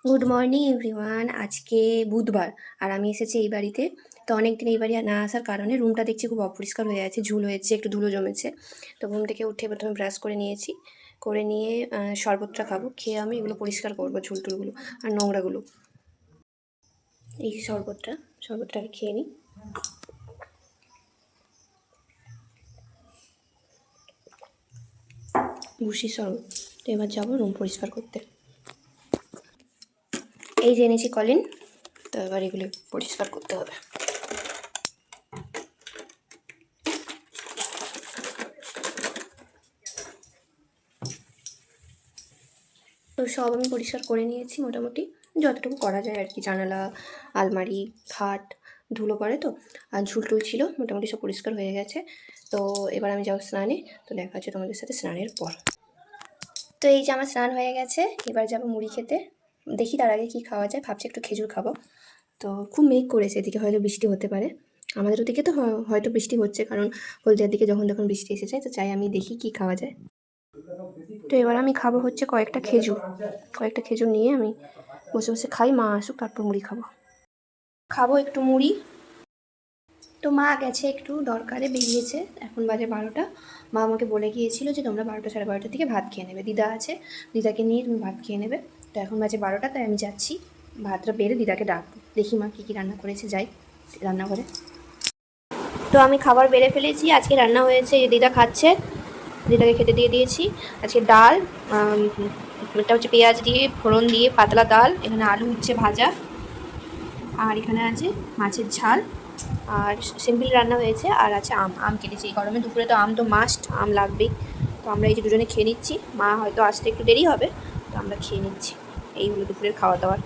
Good morning everyone. আজকে বুধবার আর আমি এসেছি এই বাড়িতে। তো অনেকদিন এই বাড়ি না আসার কারণে রুমটা দেখছি খুব অপরিষ্কার হয়ে আছে, ঝুল হয়েছে, একটু ধুলো জমেছে। তো ঘুম থেকে উঠে প্রথমে ব্রাশ করে নিয়েছি, করে নিয়ে শরবতটা খাবো, খেয়ে আমি এগুলো পরিষ্কার করবো, ঝুল টুলগুলো আর নোংরাগুলো। এই যে শরবতটাকে খেয়ে নিই। ভুসির শরবত। তো এবার যাবো রুম পরিষ্কার করতে। এই যে এনেছি কলিন, তো এবার এগুলো পরিষ্কার করতে হবে। তো সব আমি পরিষ্কার করে নিয়েছি মোটামুটি, যতটুকু করা যায় আর কি। জানালা, আলমারি, খাট ধুলো পড়ে তো, আর ঝুলটুল ছিল, মোটামুটি সব পরিষ্কার হয়ে গেছে। তো এবার আমি যাবো স্নানে। তো দেখা হচ্ছে তোমাদের সাথে স্নানের পর। তো এই যে আমার স্নান হয়ে গেছে, এবার যাবো মুড়ি খেতে। দেখি তার আগে কী খাওয়া যায়, ভাবছি একটু খেজুর খাবো। তো খুব মেঘ করেছে এদিকে, হয়তো বৃষ্টি হতে পারে। আমাদের ওদিকে তো হয়তো বৃষ্টি হচ্ছে, কারণ হলদিয়ার দিকে যখন তখন বৃষ্টি এসে যায়। তো চাই আমি দেখি কী খাওয়া যায়। তো এবার আমি খাবো হচ্ছে কয়েকটা খেজুর নিয়ে আমি বসে বসে খাই, মা আসুক তারপর মুড়ি খাবো একটু মুড়ি। তো মা গেছে একটু দরকারে, বেরিয়েছে, এখন বাজে 12টা। মা আমাকে বলে গিয়েছিল যে তোমরা 12টা সাড়ে 12টার দিকে ভাত খেয়ে নেবে, দিদা আছে, দিদাকে নিয়ে তুমি ভাত খেয়ে নেবে। তো এখন বাজে 12টা, তাই আমি যাচ্ছি ভাতটা বেড়ে দিদাকে ডাকবো। দেখি মা কী কী রান্না করেছে, যাই রান্নাঘরে। তো আমি খাবার বেড়ে ফেলেছি, আজকে রান্না হয়েছে, দিদা খাচ্ছে, দিদাকে খেতে দিয়ে দিয়েছি। আজকে ডাল, একটা হচ্ছে পেঁয়াজ দিয়ে ফোড়ন দিয়ে পাতলা ডাল, এখানে আলু হচ্ছে ভাজা, আর এখানে আছে মাছের ঝাল, আর সিম্পল রান্না হয়েছে। আর আছে আম কেটেছি, এই গরমে দুপুরে তো আম তো মাস্ট, আম লাগবেই। তো আমরা এই যে দুজনে খেয়ে নিচ্ছি, মা হয়তো আসতে একটু দেরি হবে, তো আমরা খেয়ে নিচ্ছি। এই হলো দুপুরের খাওয়া দাওয়ার।